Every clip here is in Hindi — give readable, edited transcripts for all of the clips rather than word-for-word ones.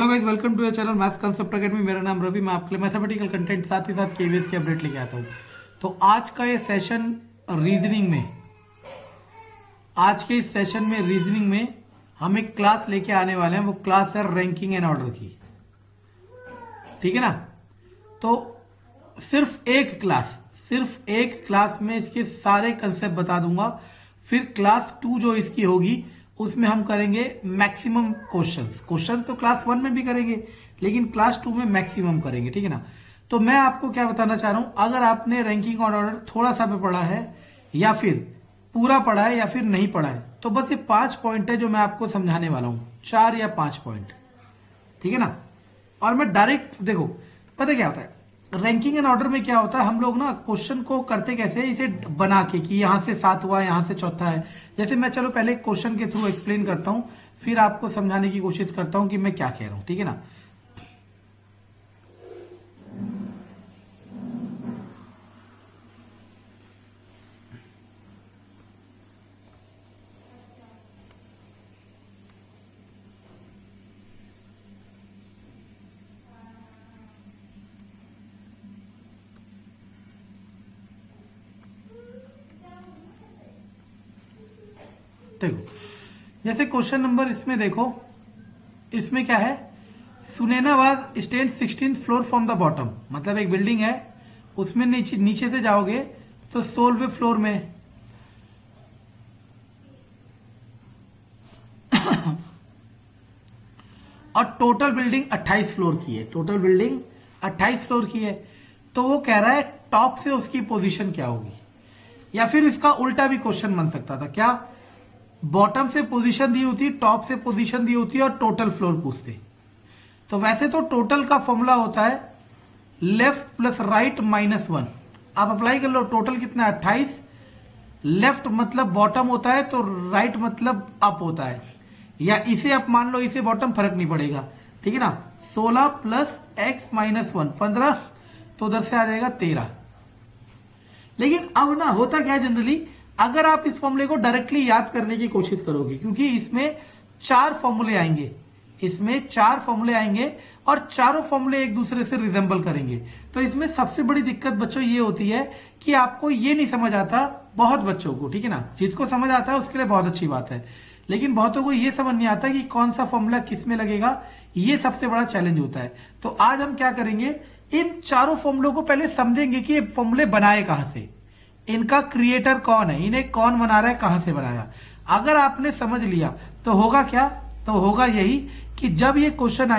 Hello guys, welcome to the channel maths concept academy. मेरा नाम रवि। मैं आपके लिए मैथमेटिकल कंटेंट साथ ही साथ केवीएस की अपडेट लेके आता हूँ। तो आज का ये सेशन रीजनिंग में, आज के इस सेशन में रीजनिंग में हम एक क्लास लेके आने वाले हैं। वो क्लास है रैंकिंग एंड ऑर्डर की। ठीक है ना। तो सिर्फ एक क्लास में इसके सारे कंसेप्ट बता दूंगा। फिर क्लास 2 जो इसकी होगी उसमें हम करेंगे मैक्सिमम क्वेश्चंस तो क्लास 1 में भी करेंगे, लेकिन क्लास 2 में मैक्सिमम करेंगे। ठीक है ना। तो मैं आपको क्या बताना चाह रहा हूं, अगर आपने रैंकिंग और ऑर्डर थोड़ा सा भी पढ़ा है या फिर पूरा पढ़ा है या फिर नहीं पढ़ा है, तो बस ये 5 पॉइंट है जो मैं आपको समझाने वाला हूं, 4 या 5 पॉइंट। ठीक है ना। और मैं डायरेक्ट, देखो पता क्या होता है रैंकिंग एंड ऑर्डर में, क्या होता है हम लोग ना क्वेश्चन को करते कैसे, इसे बना के कि यहां से 7 हुआ, यहां से चौथा है। जैसे मैं चलो पहले क्वेश्चन के थ्रू एक्सप्लेन करता हूं, फिर आपको समझाने की कोशिश करता हूं कि मैं क्या कह रहा हूं। ठीक है ना। देखो जैसे क्वेश्चन नंबर इसमें देखो, इसमें क्या है, सुनैनाबाद stand 16 floor from the bottom. मतलब एक बिल्डिंग है, उसमें नीचे से जाओगे तो 16वें फ्लोर में और टोटल बिल्डिंग 28 फ्लोर की है। टोटल बिल्डिंग 28 फ्लोर की है। तो वो कह रहा है टॉप से उसकी पोजीशन क्या होगी, या फिर इसका उल्टा भी क्वेश्चन बन सकता था। क्या, बॉटम से पोजीशन दी होती, टॉप से पोजीशन दी होती और टोटल फ्लोर पूछते। तो वैसे तो टोटल का फॉर्मूला होता है लेफ्ट प्लस राइट -1। आप अप्लाई कर लो, टोटल कितना है 28। लेफ्ट मतलब बॉटम होता है, तो राइट मतलब अप होता है, या इसे आप मान लो इसे बॉटम, फर्क नहीं पड़ेगा। ठीक है ना। 16 प्लस x -1 15, तो उधर से आ जाएगा 13। लेकिन अब ना होता क्या है जनरली, अगर आप इस फॉर्मूले को डायरेक्टली याद करने की कोशिश करोगे, क्योंकि इसमें 4 फॉर्मूले आएंगे, और चारों फॉर्मूले एक दूसरे से रिजेंबल करेंगे। तो इसमें सबसे बड़ी दिक्कत बच्चों ये होती है कि आपको ये नहीं समझ आता, बहुत बच्चों को। ठीक है ना। जिसको समझ आता है उसके लिए बहुत अच्छी बात है, लेकिन बहुतों को ये समझ नहीं आता कि कौन सा फॉर्मूला किस में लगेगा। ये सबसे बड़ा चैलेंज होता है। तो आज हम क्या करेंगे, इन चारों फॉर्मूलों को पहले समझेंगे कि ये फॉर्मूले बनाए कहां से, इनका क्रिएटर कौन है, इन्हें कौन बना रहा है, कहां से बनाया। अगर आपने समझ लिया तो होगा क्या, तो होगा यही कि जब ये क्वेश्चन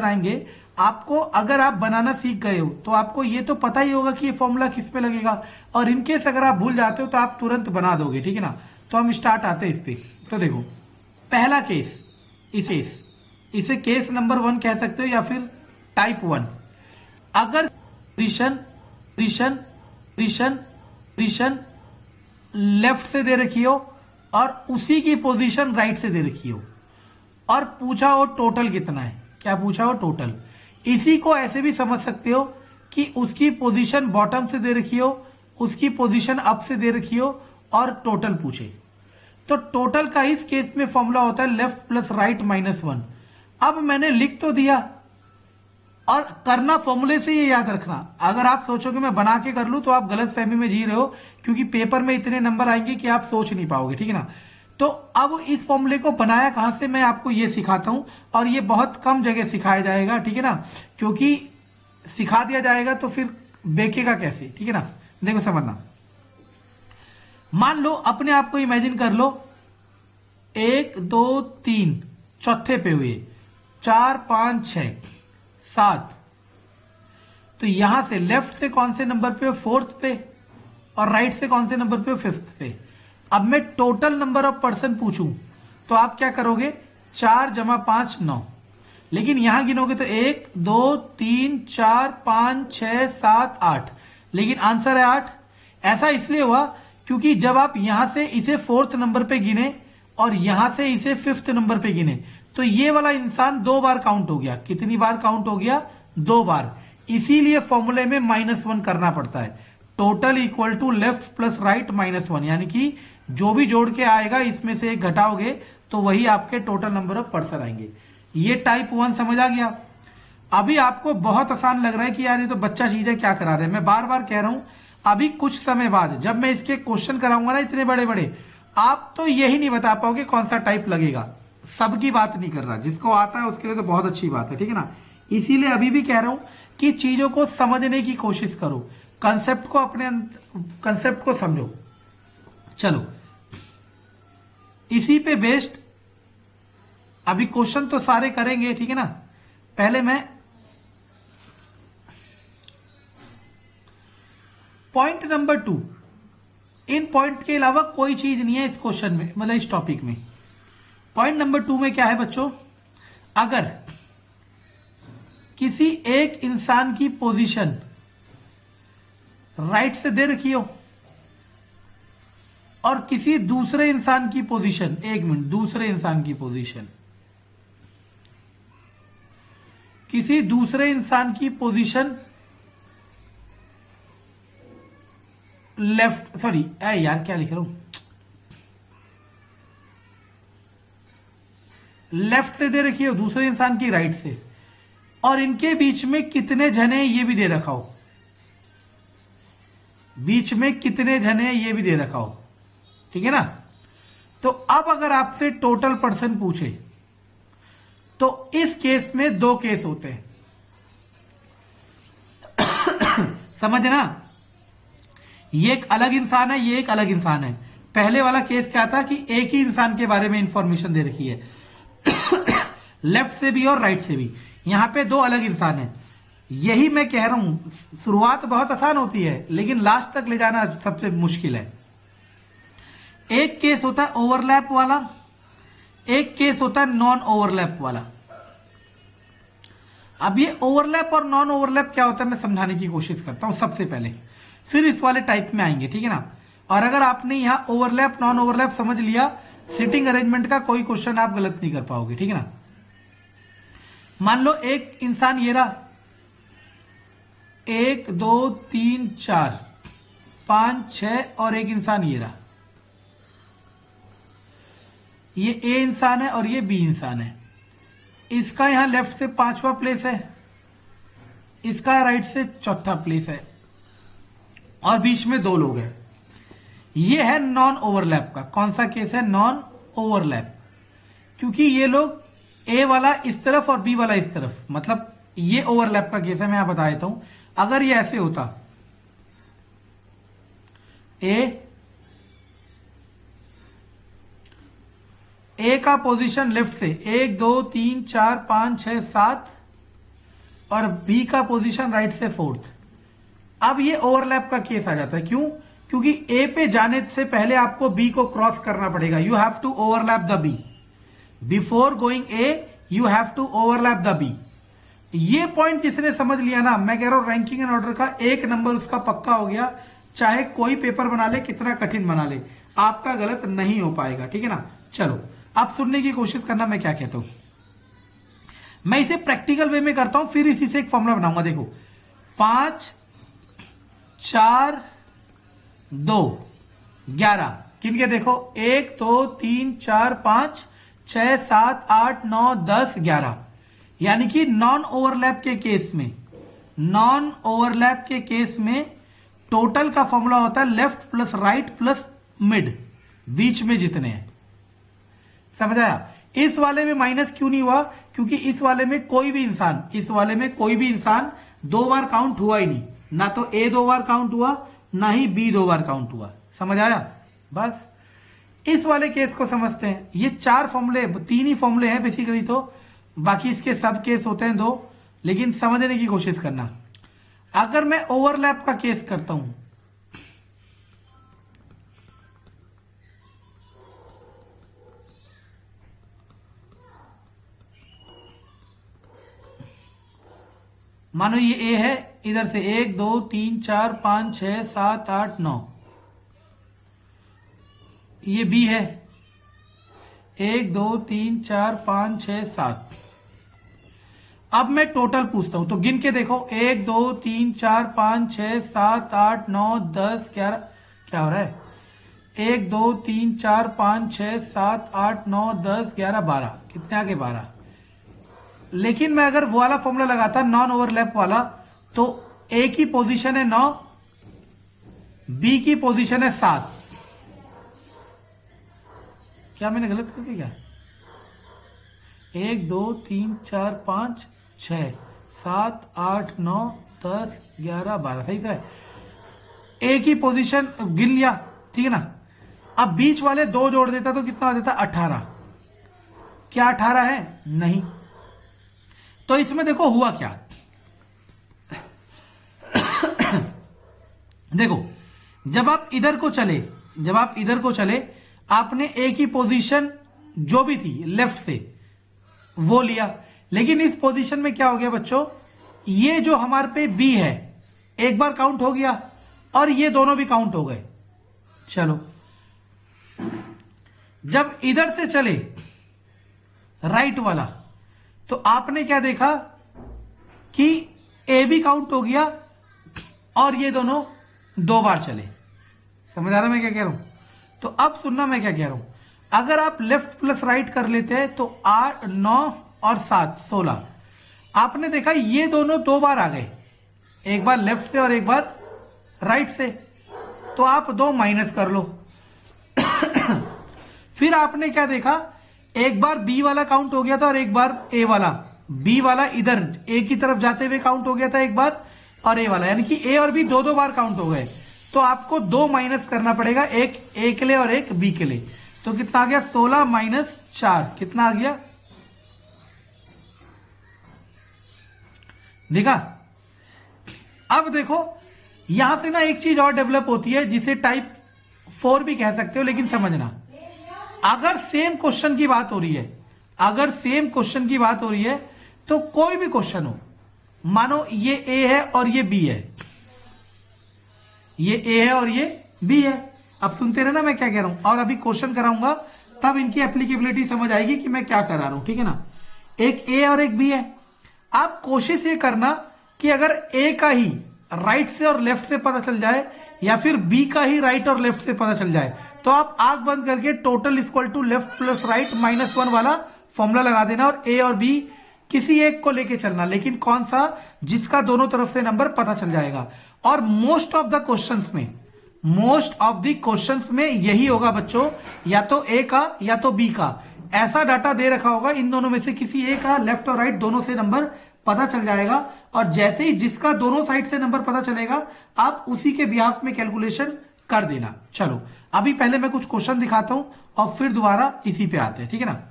आएंगे आपको, अगर आप बनाना सीख गए हो तो आपको ये तो पता ही होगा कि ये फॉर्मूला किस पे लगेगा। और इनकेस अगर आप भूल जाते हो तो आप तुरंत बना दोगे। ठीक है ना। तो हम स्टार्ट आते हैं इस पे। तो देखो पहला केस, इसे केस नंबर 1 कह सकते हो या फिर टाइप 1। अगर पोजीशन लेफ्ट से दे रखी हो और उसी की पोजीशन राइट से दे रखी हो, और पूछा हो टोटल कितना है, क्या पूछा हो टोटल। इसी को ऐसे भी समझ सकते हो कि उसकी पोजीशन बॉटम से दे रखी हो, उसकी पोजीशन अप से दे रखी हो और टोटल पूछे। तो टोटल का इस केस में फॉर्मूला होता है लेफ्ट प्लस राइट -1। अब मैंने लिख तो दिया, और करना फॉर्मूले से ये याद रखना। अगर आप सोचोगे मैं बना के कर लूं तो आप गलत फहमी में जी रहे हो, क्योंकि पेपर में इतने नंबर आएंगे कि आप सोच नहीं पाओगे। ठीक है ना। तो अब इस फॉर्मूले को बनाया कहां से, मैं आपको ये सिखाता हूं, और ये बहुत कम जगह सिखाया जाएगा। ठीक है ना। क्योंकि सिखा दिया जाएगा तो फिर बेकेगा कैसे। ठीक है ना। देखो समझना, मान लो अपने आप को इमेजिन कर लो 1 2 3 चौथे पे हुए, 4 5 6 7। तो यहां से लेफ्ट से कौन से नंबर पे हो, 4th पे, और राइट से कौन से नंबर पे हो, 5th पे। अब मैं टोटल नंबर ऑफ पर्सन पूछूं तो आप क्या करोगे, 4 + 5 9। लेकिन यहां गिनोगे तो 1 2 3 4 5 6 7 8, लेकिन आंसर है 8। ऐसा इसलिए हुआ क्योंकि जब आप यहां से इसे 4th नंबर पे गिने और यहां से इसे 5th नंबर पे गिने, तो ये वाला इंसान 2 बार काउंट हो गया। कितनी बार काउंट हो गया, 2 बार। इसीलिए फॉर्मूले में -1 करना पड़ता है। Total equal to left plus right -1, यानी कि जो भी जोड़ के आएगा इसमें से एक घटाओगे तो वही आपके टोटल नंबर ऑफ पर्सन आएंगे। ये टाइप 1 समझ आ गया। अभी आपको बहुत आसान लग रहा है कि यार ये तो बच्चा चीज है, क्या करा रहे हैं। मैं बार बार कह रहा हूं, अभी कुछ समय बाद जब मैं इसके क्वेश्चन कराऊंगा ना इतने बड़े बड़े, आप तो यही नहीं बता पाओगे कौन सा टाइप लगेगा। सबकी बात नहीं कर रहा, जिसको आता है उसके लिए तो बहुत अच्छी बात है, ठीक है ना। इसीलिए अभी भी कह रहा हूं कि चीजों को समझने की कोशिश करो, कंसेप्ट को कंसेप्ट को समझो। चलो, इसी पे बेस्ड अभी क्वेश्चन तो सारे करेंगे, ठीक है ना। पहले मैं पॉइंट नंबर 2, इन पॉइंट के अलावा कोई चीज नहीं है इस क्वेश्चन में, मतलब इस टॉपिक में। पॉइंट नंबर 2 में क्या है बच्चों, अगर किसी एक इंसान की पोजीशन राइट से दे रखी हो और किसी दूसरे इंसान की पोजीशन, एक मिनट, दूसरे इंसान की पोजीशन, किसी दूसरे इंसान की पोजीशन लेफ्ट, सॉरी यार क्या लिख रहा हूं, लेफ्ट से दे रखी हो, दूसरे इंसान की राइट से, और इनके बीच में कितने जने ये भी दे रखा हो, बीच में कितने जने ये भी दे रखा हो, ठीक है ना। तो अब अगर आपसे टोटल पर्सन पूछे तो इस केस में 2 केस होते हैं। समझना, ये एक अलग इंसान है, ये एक अलग इंसान है। पहले वाला केस क्या था कि एक ही इंसान के बारे में इंफॉर्मेशन दे रखी है, लेफ्ट से भी और राइट से भी। यहां पे 2 अलग इंसान है। यही मैं कह रहा हूं, शुरुआत बहुत आसान होती है लेकिन लास्ट तक ले जाना सबसे मुश्किल है। एक केस होता है ओवरलैप वाला, एक केस होता है नॉन ओवरलैप वाला। अब ये ओवरलैप और नॉन ओवरलैप क्या होता है मैं समझाने की कोशिश करता हूं सबसे पहले, फिर इस वाले टाइप में आएंगे, ठीक है ना। और अगर आपने यहां ओवरलैप नॉन ओवरलैप समझ लिया, सिटिंग अरेंजमेंट का कोई क्वेश्चन आप गलत नहीं कर पाओगे, ठीक है ना। मान लो एक इंसान ये रहा, 1 2 3 4 5 6, और एक इंसान ये रहा, ये ए इंसान है और ये बी इंसान है। इसका यहां लेफ्ट से 5वां प्लेस है, इसका राइट से 4था प्लेस है, और बीच में 2 लोग हैं। ये है नॉन ओवरलैप का। कौन सा केस है? Non overlap. क्योंकि ये लोग ए वाला इस तरफ और बी वाला इस तरफ, मतलब ये ओवरलैप का केस है। मैं यहां बता देता हूं, अगर ये ऐसे होता, ए का पोजीशन लेफ्ट से 1 2 3 4 5 6 7, और बी का पोजीशन राइट से 4th। अब ये ओवरलैप का केस आ जाता है। क्यों? क्योंकि ए पे जाने से पहले आपको बी को क्रॉस करना पड़ेगा। You have to overlap the B before going A, you have to overlap the B. ये पॉइंट जिसने समझ लिया ना, मैं कह रहा हूं रैंकिंग एंड ऑर्डर का 1 नंबर उसका पक्का हो गया। चाहे कोई पेपर बना ले, कितना कठिन बना ले, आपका गलत नहीं हो पाएगा, ठीक है ना। चलो अब सुनने की कोशिश करना मैं क्या कहता हूं। मैं इसे प्रैक्टिकल वे में करता हूं, फिर इसी से एक फॉर्मूला बनाऊंगा। देखो, 5 4 2 11, किनके देखो, 1 2 3 4 5 6 7 8 9 10 11। यानी कि नॉन ओवरलैप के केस में, नॉन ओवरलैप के केस में टोटल का फॉर्मूला होता है left plus right plus mid, बीच में जितने हैं। समझ आया? इस वाले में माइनस क्यों नहीं हुआ? क्योंकि इस वाले में कोई भी इंसान, इस वाले में कोई भी इंसान 2 बार काउंट हुआ ही नहीं। ना तो ए 2 बार काउंट हुआ, ना ही बी 2 बार काउंट हुआ। समझ आया? बस इस वाले केस को समझते हैं। ये 4 फॉर्मूले, 3 ही फॉर्मूले हैं बेसिकली, तो बाकी इसके सब केस होते हैं 2, लेकिन समझने की कोशिश करना। अगर मैं ओवरलैप का केस करता हूं, मानो ये ए है, इधर से 1 2 3 4 5 6 7 8 9, ये बी है 1 2 3 4 5 6 7। अब मैं टोटल पूछता हूं, तो गिन के देखो, 1 2 3 4 5 6 7 8 9 10 11। क्या हो रहा है? 1 2 3 4 5 6 7 8 9 10 11 12। कितने आगे? 12। लेकिन मैं अगर वो वाला फॉर्मूला लगाता नॉन ओवरलैप वाला, तो ए की पोजीशन है 9, बी की पोजीशन है 7। क्या मैंने गलत कर दिया क्या? 1 2 3 4 5 6 7 8 9 10 11 12, सही तो है। ए की पोजीशन गिन लिया, ठीक है ना। अब बीच वाले 2 जोड़ देता तो कितना हो जाता? 18। क्या 18 है? नहीं। तो इसमें देखो हुआ क्या, देखो जब आप इधर को चले, आपने ए की पोजीशन जो भी थी लेफ्ट से वो लिया, लेकिन इस पोजीशन में क्या हो गया बच्चों, ये जो हमारे पे बी है एक बार काउंट हो गया और ये दोनों भी काउंट हो गए। चलो जब इधर से चले राइट वाला, तो आपने क्या देखा कि ए भी काउंट हो गया और ये दोनों 2 बार चले। समझ आ रहा मैं क्या कह रहा हूं? तो अब सुनना मैं क्या कह रहा हूं। अगर आप लेफ्ट प्लस राइट कर लेते हैं तो 8 9 और 7 16। आपने देखा ये दोनों 2 बार आ गए, एक बार लेफ्ट से और एक बार राइट से, तो आप 2 माइनस कर लो। फिर आपने क्या देखा, एक बार बी वाला काउंट हो गया था और एक बार ए वाला। बी वाला इधर ए की तरफ जाते हुए काउंट हो गया था एक बार, और ए वाला, यानी कि ए और बी 2 बार काउंट हो गए। तो आपको 2 माइनस करना पड़ेगा, एक ए के लिए और एक बी के लिए। तो कितना आ गया? 16 माइनस 4, कितना आ गया? देखा? अब देखो यहां से ना एक चीज और डेवलप होती है जिसे टाइप 4 भी कह सकते हो, लेकिन समझना, अगर सेम क्वेश्चन की बात हो रही है, तो कोई भी क्वेश्चन हो, मानो ये ए है और ये बी है, ये ए है और ये बी है। अब सुनते रहना मैं क्या कह रहा हूं, और अभी क्वेश्चन कराऊंगा तब इनकी एप्लीकेबिलिटी समझ आएगी कि मैं क्या करा रहा हूं, ठीक है ना। एक ए और एक बी है। आप कोशिश ये करना कि अगर ए का ही राइट से और लेफ्ट से पता चल जाए, या फिर बी का ही राइट और लेफ्ट से पता चल जाए, तो आप आंख बंद करके total equal to left plus right -1 वाला फॉर्मूला लगा देना, और ए और बी किसी एक को लेके चलना, लेकिन कौन सा, जिसका दोनों तरफ से नंबर पता चल जाएगा। और मोस्ट ऑफ द क्वेश्चंस में यही होगा बच्चों, या तो ए का या तो बी का ऐसा डाटा दे रखा होगा, इन दोनों में से किसी एक का लेफ्ट और राइट दोनों से नंबर पता चल जाएगा। और जैसे ही जिसका दोनों साइड से नंबर पता चलेगा, आप उसी के बिहाफ में कैलकुलेशन कर देना। चलो अभी पहले मैं कुछ क्वेश्चन दिखाता हूं और फिर दोबारा इसी पे आते हैं, ठीक है ना।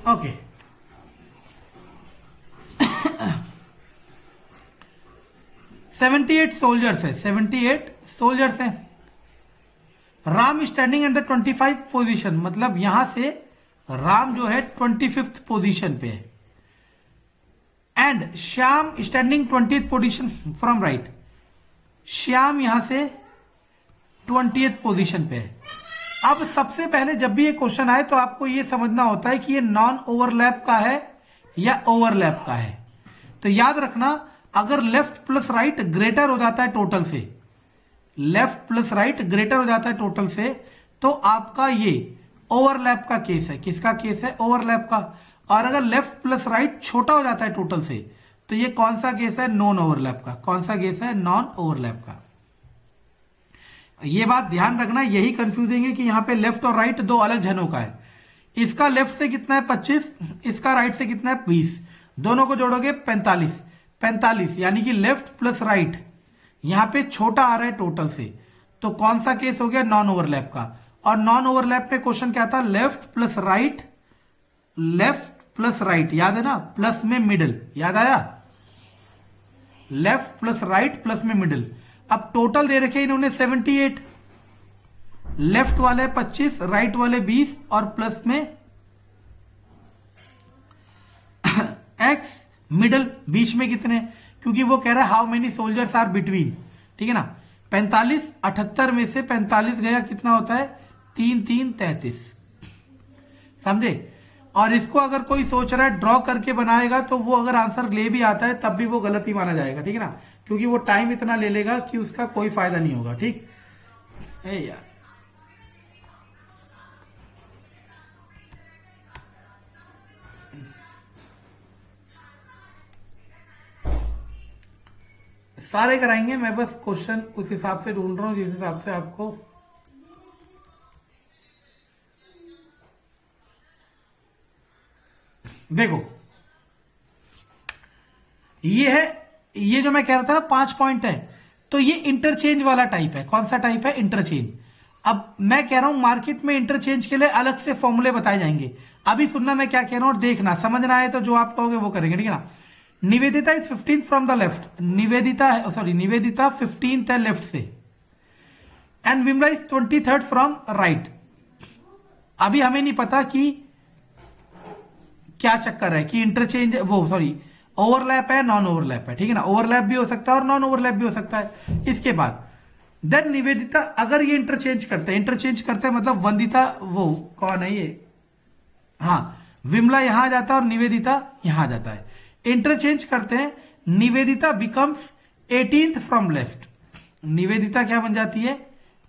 ओके, 78 सोल्जर्स है। Ram standing at the 25 position, मतलब यहां से राम जो है 25th पोजीशन पे है। And Shyam standing 20th position from right, Shyam यहां से 20th पोजीशन पे है। अब सबसे पहले जब भी ये क्वेश्चन आए तो आपको ये समझना होता है कि ये नॉन ओवरलैप का है या ओवरलैप का है। तो याद रखना, अगर लेफ्ट प्लस राइट ग्रेटर हो जाता है टोटल से, लेफ्ट प्लस राइट ग्रेटर हो जाता है टोटल से, तो आपका ये ओवरलैप का केस है। किसका केस है? ओवरलैप का। और अगर लेफ्ट प्लस राइट छोटा हो जाता है टोटल से, तो ये कौन सा केस है? नॉन ओवरलैप का। कौन सा केस है? नॉन ओवरलैप का। ये बात ध्यान रखना, यही कंफ्यूजिंग है कि यहां पे लेफ्ट और राइट दो अलग जनों का है। इसका लेफ्ट से कितना है? 25, इसका राइट से कितना है? 20। दोनों को जोड़ोगे 45, यानी कि लेफ्ट प्लस राइट यहां पे छोटा आ रहा है टोटल से, तो कौन सा केस हो गया? नॉन ओवरलैप का। और नॉन ओवरलैप पे क्वेश्चन क्या था? लेफ्ट प्लस राइट, याद है ना, प्लस में मिडिल, याद आया? लेफ्ट प्लस राइट प्लस में मिडिल। अब टोटल दे रखे इन्होंने 78, लेफ्ट वाले 25, राइट वाले 20 और प्लस में एक्स, मिडल बीच में कितने, क्योंकि वो कह रहा है how many soldiers are between, ठीक है ना। 45, 78 में से 45 गया, कितना होता है? 3 3 33, समझे। और इसको अगर कोई सोच रहा है ड्रॉ करके बनाएगा तो वो अगर आंसर ले भी आता है तब भी वो गलत ही माना जाएगा, ठीक है ना, क्योंकि वो टाइम इतना ले लेगा कि उसका कोई फायदा नहीं होगा। ठीक है यार, सारे कराएंगे, मैं बस क्वेश्चन उस हिसाब से ढूंढ रहा हूं जिस हिसाब से आपको देखो। ये है, ये जो मैं कह रहा था ना 5 पॉइंट है, तो ये इंटरचेंज वाला टाइप है। कौन सा टाइप है? इंटरचेंज। अब मैं कह रहा हूं मार्केट में इंटरचेंज के लिए अलग से फॉर्मूले बताए जाएंगे। अभी सुनना मैं क्या कह रहा हूं और देखना, समझना है तो जो आप कहोगे वो करेंगे, ठीक है ना। Nivedita is 15 from the left, Nivedita 15th है लेफ्ट से, and Vimala is 23rd from right. अभी हमें नहीं पता कि क्या चक्कर है, कि इंटरचेंज ओवरलैप है नॉन ओवरलैप है, ठीक है ना। ओवरलैप भी हो सकता है और नॉन ओवरलैप भी हो सकता है। इसके बाद देन निवेदिता, अगर ये इंटरचेंज करते हैं मतलब वंदिता, वो कौन है ये, हाँ, विमला यहां आ जाता है और निवेदिता यहां आ जाता है। इंटरचेंज करते हैं, Nivedita becomes 18th from left. Nivedita क्या बन जाती है?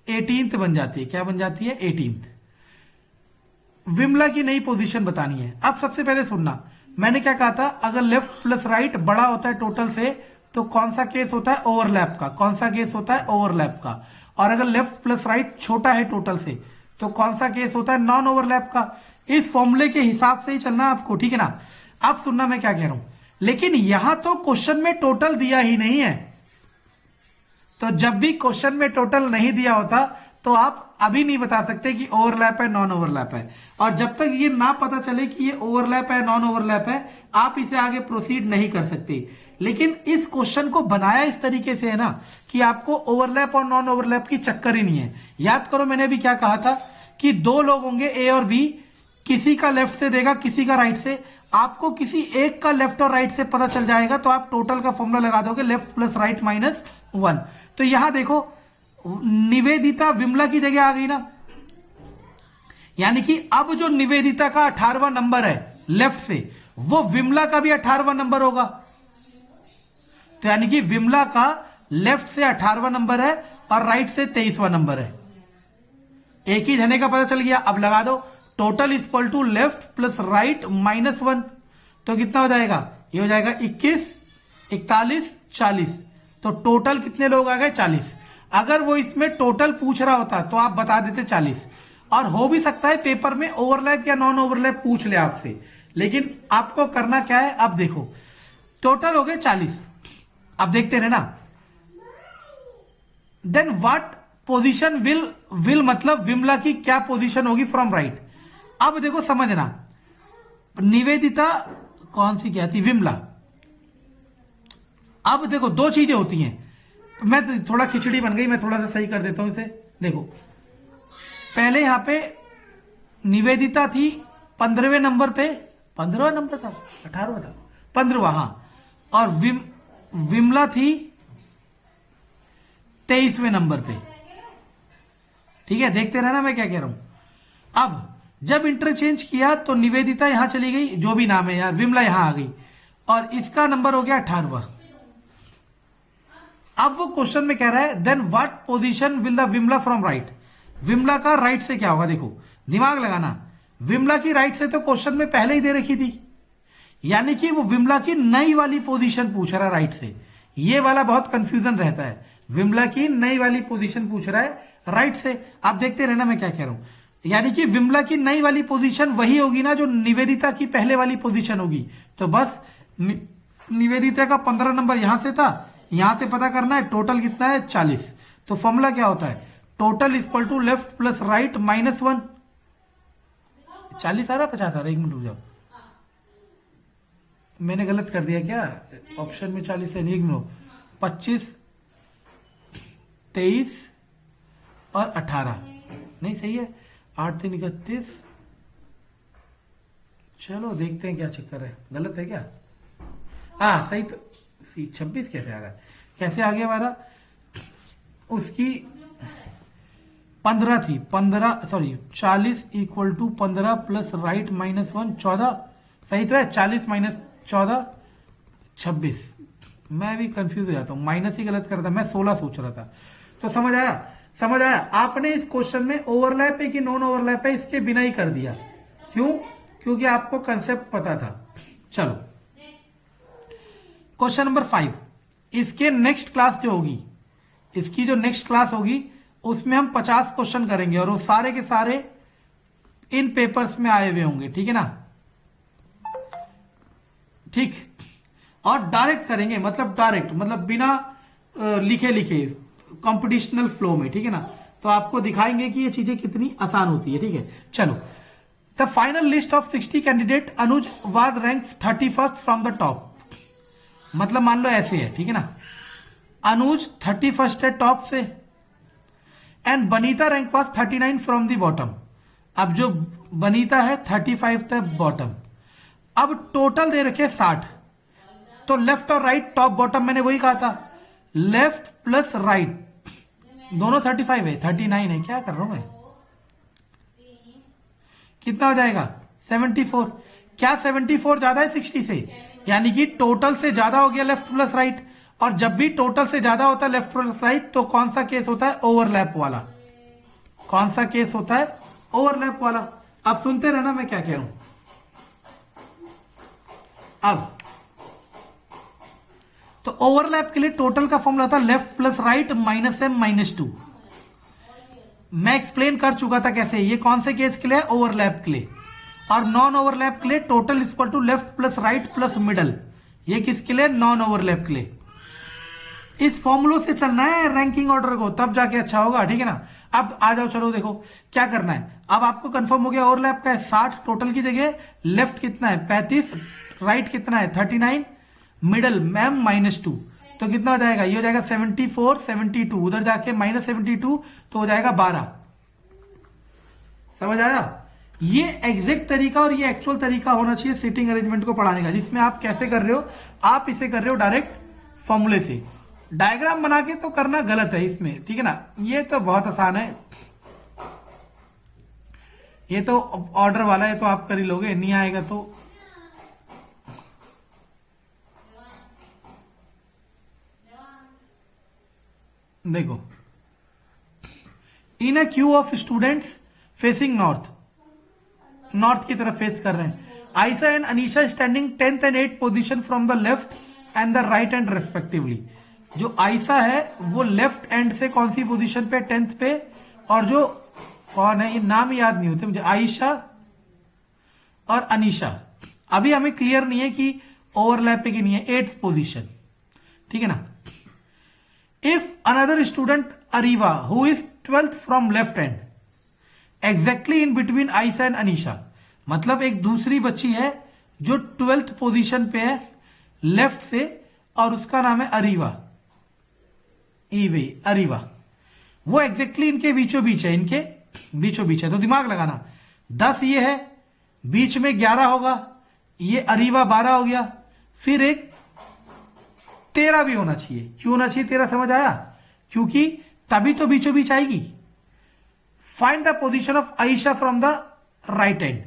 18th बन जाती है। क्या बन जाती है? 18th। विमला की नई पोजीशन बतानी है। अब सबसे पहले सुनना, मैंने क्या कहा था, अगर लेफ्ट प्लस राइट बड़ा होता है टोटल से तो कौन सा केस होता है? ओवरलैप का। कौन सा केस होता है? ओवरलैप का। और अगर लेफ्ट प्लस राइट छोटा है टोटल से तो कौन सा केस होता है? नॉन ओवरलैप का। इस फॉर्मूले के हिसाब से ही चलना आपको, ठीक है ना। अब सुनना मैं क्या कह रहा हूं, लेकिन यहां तो क्वेश्चन में टोटल दिया ही नहीं है। तो जब भी क्वेश्चन में टोटल नहीं दिया होता तो आप अभी नहीं बता सकते कि ओवरलैप है नॉन ओवरलैप है। और जब तक ये ना पता चले कि ये ओवरलैप है नॉन ओवरलैप है, आप इसे आगे प्रोसीड नहीं कर सकते। लेकिन इस क्वेश्चन को बनाया इस तरीके से है ना कि आपको ओवरलैप और नॉन ओवरलैप की चक्कर ही नहीं है। याद करो मैंने भी क्या कहा था कि दो लोग होंगे ए और बी, किसी का लेफ्ट से देगा किसी का राइट से, आपको किसी एक का लेफ्ट और राइट से पता चल जाएगा तो आप टोटल का फॉर्मूला लगा दोगे, लेफ्ट प्लस राइट माइनस 1। तो यहां देखो निवेदिता विमला की जगह आ गई ना, यानी कि अब जो निवेदिता का 18वां नंबर है लेफ्ट से, वो विमला का भी 18वां नंबर होगा। तो यानी कि विमला का लेफ्ट से 18वां नंबर है और राइट से 23वां नंबर है। एक ही जने का पता चल गया। अब लगा दो, total is equal to left plus right minus 1, तो कितना हो जाएगा? ये हो जाएगा 21, 41, 40। तो टोटल कितने लोग आ गए? 40। अगर वो इसमें टोटल पूछ रहा होता तो आप बता देते 40। और हो भी सकता है पेपर में ओवरलैप या नॉन ओवरलैप पूछ ले आपसे, लेकिन आपको करना क्या है, अब देखो टोटल हो गए 40। अब देखते रहना, देन व्हाट पोजीशन विल मतलब विमला की क्या पोजीशन होगी फ्रॉम राइट। अब देखो समझना, निवेदिता कौन सी क्या थी? विमला। अब देखो दो चीजें होती हैं, मैं तो थोड़ा खिचड़ी बन गई, मैं थोड़ा सा सही कर देता हूं इसे। देखो पहले यहां पे निवेदिता थी 15वें नंबर पे, 15वां नंबर था, 18वां था, 15वां, हाँ, और विमला थी 23वें नंबर पे। ठीक है, देखते रहना मैं क्या कह रहा हूं। अब जब इंटरचेंज किया तो निवेदिता यहां चली गई, जो भी नाम है यार, विमला यहां आ गई और इसका नंबर हो गया 18वां। अब वो क्वेश्चन में कह रहा है then what position will the Vimala from right. Vimala का राइट से क्या होगा? देखो दिमाग लगाना, विमला की राइट से तो क्वेश्चन में पहले ही दे रखी थी, यानी कि वो विमला की नई वाली पोजीशन पूछ रहा है राइट से। ये वाला बहुत कंफ्यूजन रहता है, विमला की नई वाली पोजीशन पूछ रहा है राइट से। आप देखते रहना मैं क्या कह रहा हूं, यानी कि विमला की नई वाली पोजीशन वही होगी ना जो निवेदिता की पहले वाली पोजीशन होगी। तो बस निवेदिता का 15 नंबर यहां से था, यहां से पता करना है टोटल कितना है 40। तो फॉर्मूला क्या होता है? Total equal to left plus right minus 1। 40 आ रहा 50 आ रहा? एक मिनट रुक जाओ, मैंने गलत कर दिया क्या? ऑप्शन में 40 है नहीं, 25, 23 और 18 नहीं सही है, 8 3 31। चलो देखते हैं क्या चक्कर है, गलत है क्या? हाँ सही तो 26 कैसे आ रहा है? कैसे आ गया हमारा? उसकी 15 थी, 40 equal to 15 plus right minus 1 14, सही तो है। 40 माइनस 14 26। मैं भी कंफ्यूज हो जाता हूं, माइनस ही गलत करता, मैं 16 सोच रहा था। तो समझ आया, समझ आया। आपने इस क्वेश्चन में ओवरलैप है कि नॉन ओवरलैप है इसके बिना ही कर दिया। क्यों? क्योंकि आपको कंसेप्ट पता था। चलो क्वेश्चन नंबर 5। इसके नेक्स्ट क्लास जो होगी, इसकी जो नेक्स्ट क्लास होगी उसमें हम 50 क्वेश्चन करेंगे और वो सारे के सारे इन पेपर्स में आए हुए होंगे, ठीक है ना। ठीक, और डायरेक्ट करेंगे, मतलब डायरेक्ट मतलब बिना लिखे लिखे कॉम्पिटिशनल फ्लो में, ठीक है ना। तो आपको दिखाएंगे कि ये चीजें कितनी आसान होती है, ठीक है। चलो, the final list of 60 candidate Anuj was rank 31st from the top. मतलब मान लो ऐसे है, ठीक है ना। अनुज 31st है टॉप से and Banita rank was 39 from the bottom. अब जो बनीता है 35 थे बॉटम। अब टोटल दे रखे 60, तो लेफ्ट और राइट टॉप बॉटम मैंने वही कहा था, लेफ्ट प्लस राइट दोनों 35 है, 39 है, क्या कर रहा हूं मैं, कितना हो जाएगा 74। क्या 74 ज्यादा है 60 से? यानी कि टोटल से ज्यादा हो गया लेफ्ट प्लस राइट। और जब भी टोटल से ज्यादा होता है लेफ्ट प्लस राइट तो कौन सा केस होता है? ओवरलैप वाला। कौन सा केस होता है? ओवरलैप वाला। अब सुनते रहना मैं क्या कह रहा हूं। अब तो ओवरलैप के लिए टोटल का फॉर्मूला था left plus right minus M minus 2। मैं एक्सप्लेन कर चुका था कैसे। ये कौन से केस के लिए? ओवरलैप के लिए। और नॉन ओवरलैप के लिए total equal to left plus right plus middle. ये किसके लिए? नॉन ओवरलैप के लिए। इस फॉर्मूलों से चलना है रैंकिंग ऑर्डर को, तब जाके अच्छा होगा, ठीक है ना। अब आ जाओ, चलो देखो क्या करना है। अब आपको कंफर्म हो गया ओवरलैप का है 60 टोटल की जगह, लेफ्ट कितना है 35, राइट कितना है 39, मिडल मैम माइनस 2। तो कितना हो जाएगा? ये हो जाएगा 74 72, उधर जाके माइनस 72 तो हो जाएगा 12। समझ आया? ये एग्जैक्ट तरीका और ये एक्चुअल तरीका होना चाहिए सीटिंग अरेंजमेंट को पढ़ाने का, जिसमें आप कैसे कर रहे हो, आप इसे कर रहे हो डायरेक्ट फॉर्मूले से। डायग्राम बना के तो करना गलत है इसमें, ठीक है ना। ये तो बहुत आसान है, ये तो ऑर्डर वाला है तो आप कर ही लोगे, नहीं आएगा तो देखो। In a queue of students facing north, north की तरफ फेस कर रहे हैं। Ayesha and Anisha standing 10th and 8th position from the left and the right end respectively. जो आयशा है वो लेफ्ट एंड से कौन सी पोजीशन पे? 10th पे। और जो कौन है, ये नाम याद नहीं होते मुझे, आयशा और अनीशा। अभी हमें क्लियर नहीं है कि ओवरलैप पे की नहीं है, 8th पोजीशन, ठीक है ना। If another student Areva who is 12th from left hand exactly in between Ayesha and Anisha. मतलब एक दूसरी बच्ची है जो 12th पोजीशन पे है लेफ्ट से और उसका नाम है अरीवा, ईवे अरीवा। वो एग्जैक्टली इनके बीचों बीच है, इनके बीचों बीच है। तो दिमाग लगाना, 10 ये है, बीच में 11 होगा, ये अरीवा 12 हो गया, फिर एक 13 भी होना चाहिए। क्यों होना चाहिए 13? समझ आया? क्योंकि तभी तो बीचों बीच आएगी। Find the position of Ayesha from the right hand.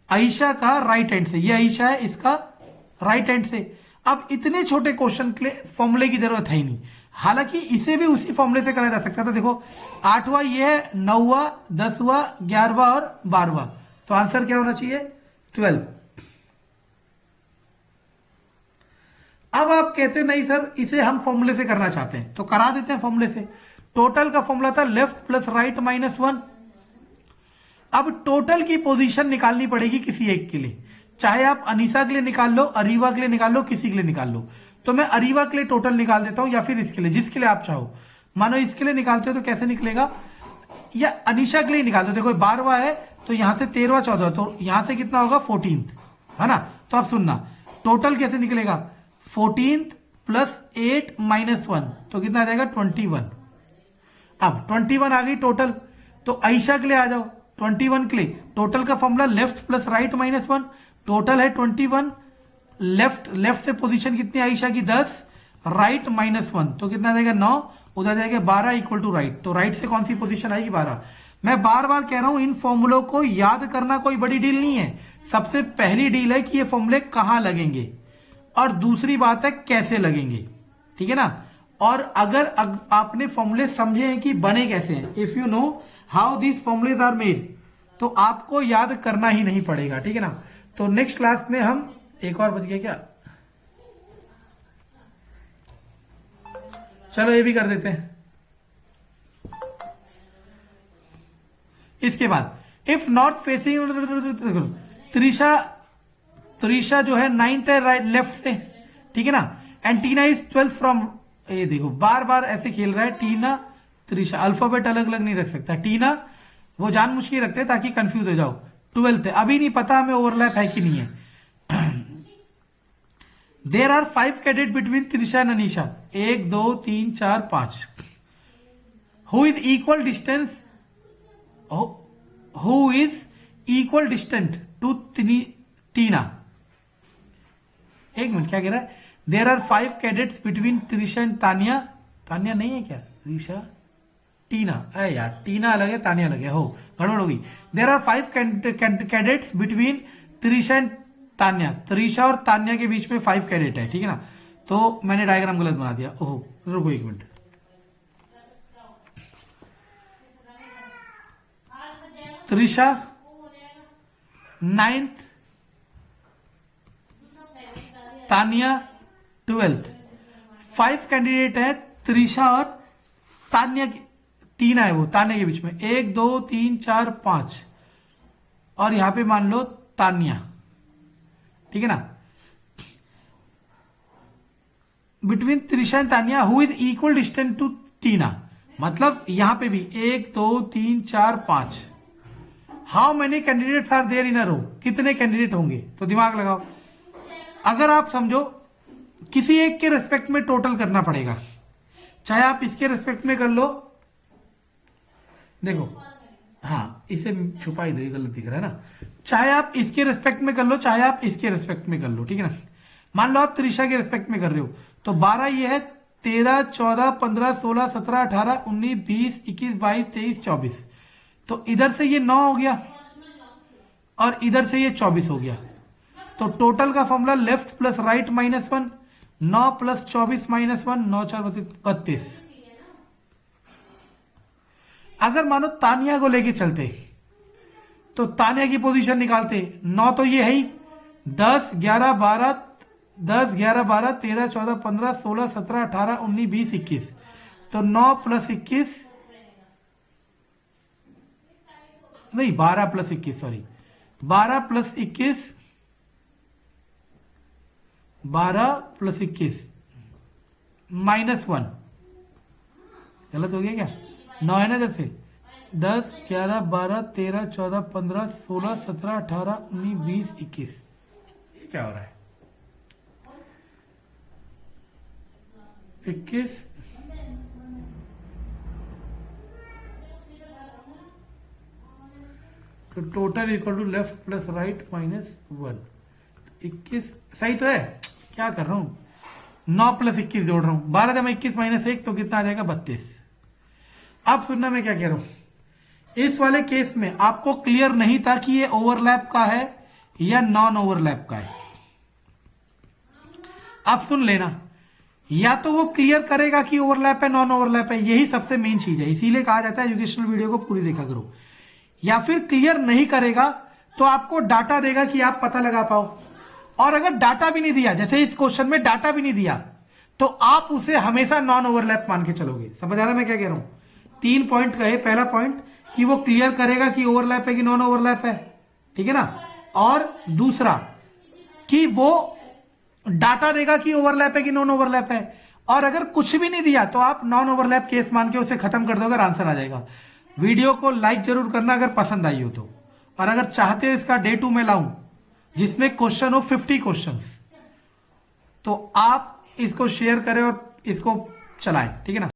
Ayesha का राइट हैंड से, ये आयशा है, इसका राइट हैंड से। अब इतने छोटे क्वेश्चन के लिए फॉर्मूले की जरूरत है ही नहीं, हालांकि इसे भी उसी फॉर्मूले से करा जा सकता था। देखो 8वां ये है, 9वां 10वां 11वां और 12वां, तो आंसर क्या होना चाहिए? 12। अब आप कहते हो नहीं सर इसे हम फॉर्मूले से करना चाहते हैं, तो करा देते हैं फॉर्मूले से। टोटल का फॉर्मूला था लेफ्ट प्लस राइट माइनस 1। अब टोटल की पोजीशन निकालनी पड़ेगी किसी एक के लिए, चाहे आप अनीसा के लिए निकाल लो, अरीवा के लिए निकाल लो, किसी के लिए निकाल लो। तो मैं अरीवा के लिए टोटल निकाल देता हूं, या फिर इसके लिए, जिसके लिए आप चाहो। मानो इसके लिए निकालते हो तो कैसे निकलेगा, या अनीशा के लिए निकाल दो। देखो 12वां है तो यहां से 13वां 14, तो यहां से कितना होगा 14th, है ना। तो अब सुनना टोटल कैसे निकलेगा, 14th प्लस 8 माइनस 1 तो कितना आ जाएगा 21। अब 21 आ गई टोटल, तो आयशा के लिए आ जाओ 21 के लिए। टोटल का formula left plus right minus 1, total है 21। लेफ्ट से पोजीशन कितनी आयशा की 10, राइट माइनस 1 तो कितना आ जाएगा 9, उधर जाएगा 12 इक्वल टू राइट। तो राइट से कौन सी पोजीशन आएगी 12। मैं बार बार कह रहा हूं इन फॉर्मूलों को याद करना कोई बड़ी डील नहीं है। सबसे पहली डील है कि ये फॉर्मूले कहां लगेंगे, और दूसरी बात है कैसे लगेंगे, ठीक है ना। और अगर आपने फॉर्मूले समझे हैं कि बने कैसे हैं, if you know how these formulae are made, तो आपको याद करना ही नहीं पड़ेगा, ठीक है ना। तो नेक्स्ट क्लास में हम एक और बच गया क्या, चलो ये भी कर देते हैं। इसके बाद इफ नॉट फेसिंग, त्रिशा जो है 9th है राइट लेफ्ट से, ठीक है ना, and Tina is 12th from, ये देखो बार बार ऐसे खेल रहा है टीना त्रिशा, अल्फाबेट अलग अलग नहीं रख सकता। टीना वो जानबूझ के रखते हैं ताकि कंफ्यूज हो जाओ। 12th है, अभी नहीं पता हमें ओवरलैप है कि नहीं है। There are 5 cadet between Trisha and Anisha, 1 2 3 4 5, who is equal distance, who is equal distant to Tina. एक मिनट, क्या कह रहा है, there are 5 cadets between Trisha and Tania, Tania नहीं है क्या, त्रिशा टीना, अरे यार टीना अलग है तानिया अलग है, हो गड़बड़ हो गई। There are 5 cadets between Trisha and Tanya, Trisha और तान्या के बीच में 5 कैडेट है, ठीक है ना। तो मैंने डायग्राम गलत बना दिया, ओहो रुको एक minute, Trisha 9th, Tania 12th, 5 candidate है त्रिशा और तान्या की, तीन है वो तान्या के बीच में, 1 2 3 4 5, और यहां पे मान लो तान्या, ठीक है ना। Between Trisha and Tanya who is equal distance to Tina, मतलब यहां पे भी 1 2 3 4 5, how many candidates are there in a row, कितने कैंडिडेट होंगे, तो दिमाग लगाओ। अगर आप समझो किसी एक के रेस्पेक्ट में टोटल करना पड़ेगा, चाहे आप इसके रेस्पेक्ट में कर लो, देखो हाँ इसे छुपा ही दो, ये गलत दिख रहा है ना, चाहे आप इसके रेस्पेक्ट में कर लो चाहे आप इसके रेस्पेक्ट में कर लो, ठीक है ना। मान लो आप त्रिशा के रेस्पेक्ट में कर रहे हो, तो 12 ये है, 13 14 15 16 17 18 19 20 21 22 23 24, तो इधर से ये 9 हो गया और इधर से ये 24 हो गया। तो टोटल का formula left plus right -1, 9 plus 24 -1, 9 4 32। अगर मानो तानिया को लेके चलते तो तानिया की पोजीशन निकालते, 9 तो ये है ही, 10 11 12 10 11 12 13 14 15 16 17 18 19 20 21, तो 9 प्लस 21 नहीं 12 प्लस 21 सॉरी 12 प्लस 21 12 प्लस 21 -1, गलत हो गया क्या, 9 है ना इधर से, 10 11 12 13 14 15 16 17 18 19 20 21, ये क्या हो रहा है, 21 तो total equal to left plus right -1, 21 सही तो है, क्या कर रहा हूं, 9 प्लस 21 जोड़ रहा हूं, 12 जब 21 -1 तो कितना आ जाएगा 32। अब सुनना मैं क्या कह रहा हूं, इस वाले केस में आपको क्लियर नहीं था कि ये ओवरलैप का है या नॉन ओवरलैप का है। अब सुन लेना, या तो वो क्लियर करेगा कि ओवरलैप है नॉन ओवरलैप है, यही सबसे मेन चीज है, इसीलिए कहा जाता है एजुकेशनल वीडियो को पूरी देखा करो। या फिर क्लियर नहीं करेगा तो आपको डाटा देगा कि आप पता लगा पाओ, और अगर डाटा भी नहीं दिया, जैसे इस क्वेश्चन में डाटा भी नहीं दिया, तो आप उसे हमेशा नॉन ओवरलैप मान के चलोगे। समझ आ रहा है मैं क्या कह रहा हूं, 3 पॉइंट कहे, पहला पॉइंट कि वो क्लियर करेगा कि ओवरलैप है कि नॉन ओवरलैप है, ठीक है ना, और दूसरा कि वो डाटा देगा कि ओवरलैप है कि नॉन ओवरलैप है, और अगर कुछ भी नहीं दिया तो आप नॉन ओवरलैप केस मान के उसे खत्म कर दोगे, आंसर आ जाएगा। वीडियो को लाइक जरूर करना अगर पसंद आई हो तो, और अगर चाहते हो इसका डे 2 में लाऊं जिसमें क्वेश्चन हो 50 क्वेश्चंस, तो आप इसको शेयर करें और इसको चलाएं, ठीक है ना।